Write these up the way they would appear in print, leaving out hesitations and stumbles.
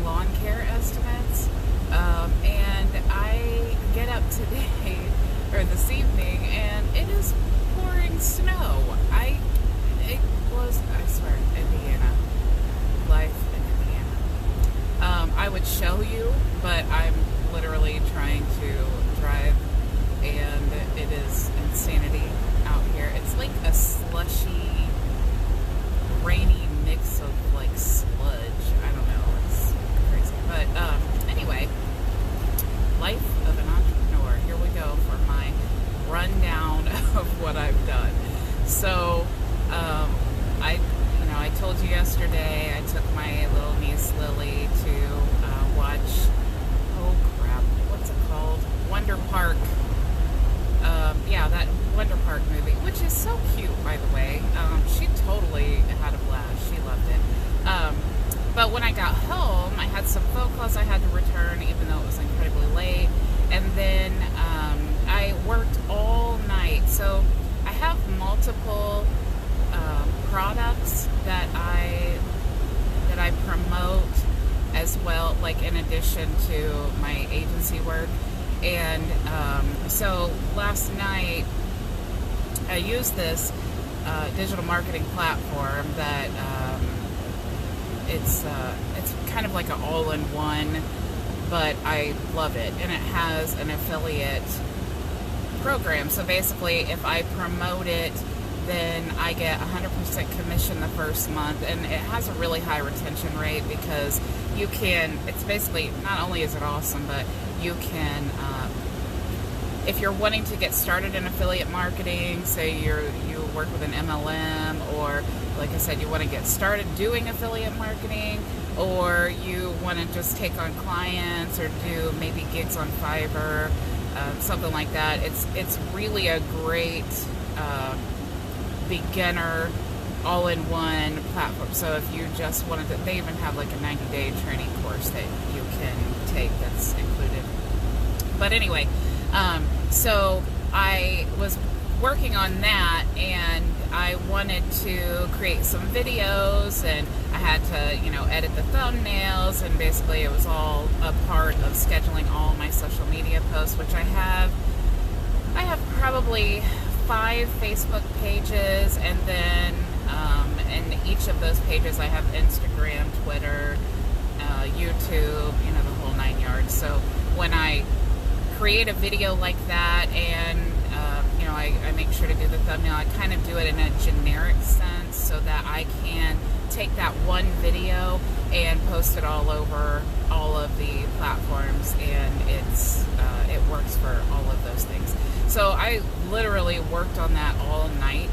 lawn care estimates. And I get up today, or this evening, and it is pouring snow. It was, I swear, Indiana. Life in Indiana. I would show you, but I'm literally trying to drive, and it is insanity out here. It's like a slushy, rainy mix of like sludge. I don't know. It's crazy. But anyway, life of an entrepreneur. Here we go for my rundown of what I've done. So, I told you yesterday I took my little niece Lily to watch, oh crap, what's it called? Wonder Park. That Wonder Park movie, which is so cute, by the way. She totally had a blast. She loved it. But when I got home, I had some phone calls I had to return, even though it was incredibly late. And then I worked all night. So I have multiple products that I promote as well, like in addition to my agency work. And so last night I used this digital marketing platform that it's kind of like an all-in-one, but I love it, and it has an affiliate program. So basically, if I promote it, then I get 100% commission the first month, and it has a really high retention rate because you can, it's basically, not only is it awesome, but you can, if you're wanting to get started in affiliate marketing, say you work with an MLM, or like I said, you want to get started doing affiliate marketing, or you want to just take on clients or do maybe gigs on Fiverr, something like that. It's really a great beginner all-in-one platform. So if you just wanted to, they even have like a 90-day training course that you can take that's included. But anyway, so I was working on that, and I wanted to create some videos, and I had to, edit the thumbnails, and basically it was all a part of scheduling all my social media posts, which I have probably 5 Facebook pages, and then in each of those pages I have Instagram, Twitter, YouTube, the whole 9 yards. So when I create a video like that, and I make sure to do the thumbnail, I kind of do it in a generic sense so that I can take that one video and post it all over all of the platforms, and it works for all of those things. So I literally worked on that all night.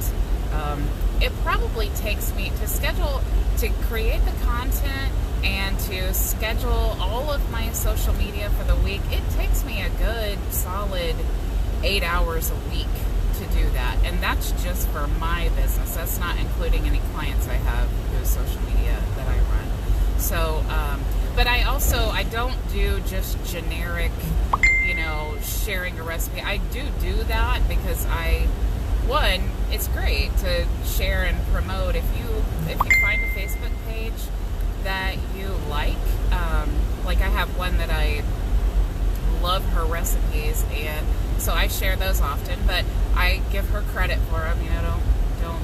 It probably takes me to create the content and to schedule all of my social media for the week. It takes me a good solid 8 hours a week to do that, and that's just for my business. That's not including any clients I have whose social media that I run. So, but I don't do just generic, sharing a recipe. I do that because it's great to share and promote. If you find a Facebook page that you like I have one that I love her recipes, and so I share those often, but I give her credit for them. Don't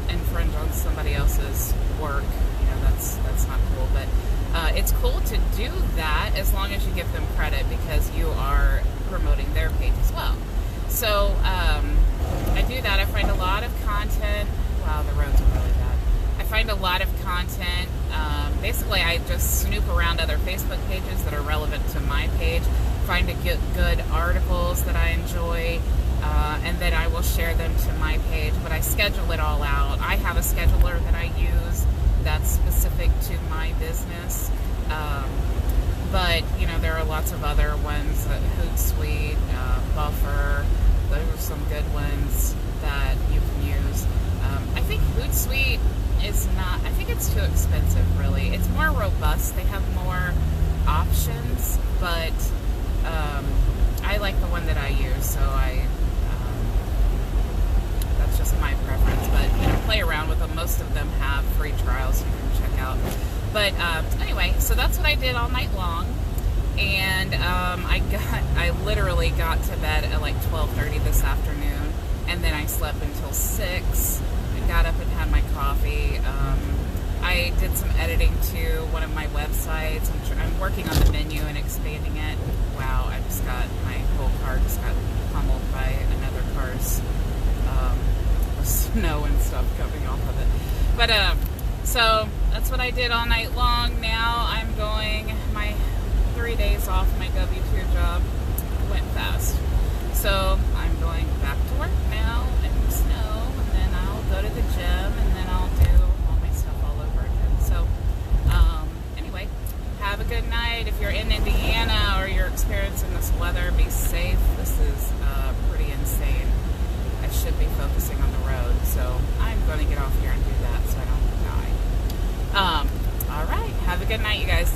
infringe on somebody else's work. That's not cool, but it's cool to do that as long as you give them credit, because you are promoting their page as well. So I do that. I find a lot of content. Wow, the roads are really bad. I find a lot of content. Basically, I just snoop around other Facebook pages that are relevant to my page, find good articles that I enjoy, and then I will share them to my page, but I schedule it all out. I have a scheduler that I use that's specific to my business, but there are lots of other ones, Hootsuite, Buffer. Those are some good ones that you can use. I think Hootsuite I think it's too expensive, really. It's more robust. They have more options, but I like the one that I use, so that's just my preference. But play around with them. Most of them have free trials you can check out. But anyway, so that's what I did all night long. And I literally got to bed at like 12:30 this afternoon, and then I slept until 6. I got up and had my coffee. I did some editing to one of my websites. I'm working on the menu and expanding it. Wow, my whole car just got pummeled by another car's snow and stuff coming off of it. But so that's what I did all night long. Now I'm going my 3 days off my W-2 job. Went fast. So I'm going back to work now in the snow, and then I'll go to the gym, and then I'll do all my stuff all over again. So anyway, have a good night. If you're in Indiana or you're experiencing this weather, be safe. This is pretty insane. I should be focusing on the road, so I'm going to get off here and do that so I don't die. All right, have a good night, you guys.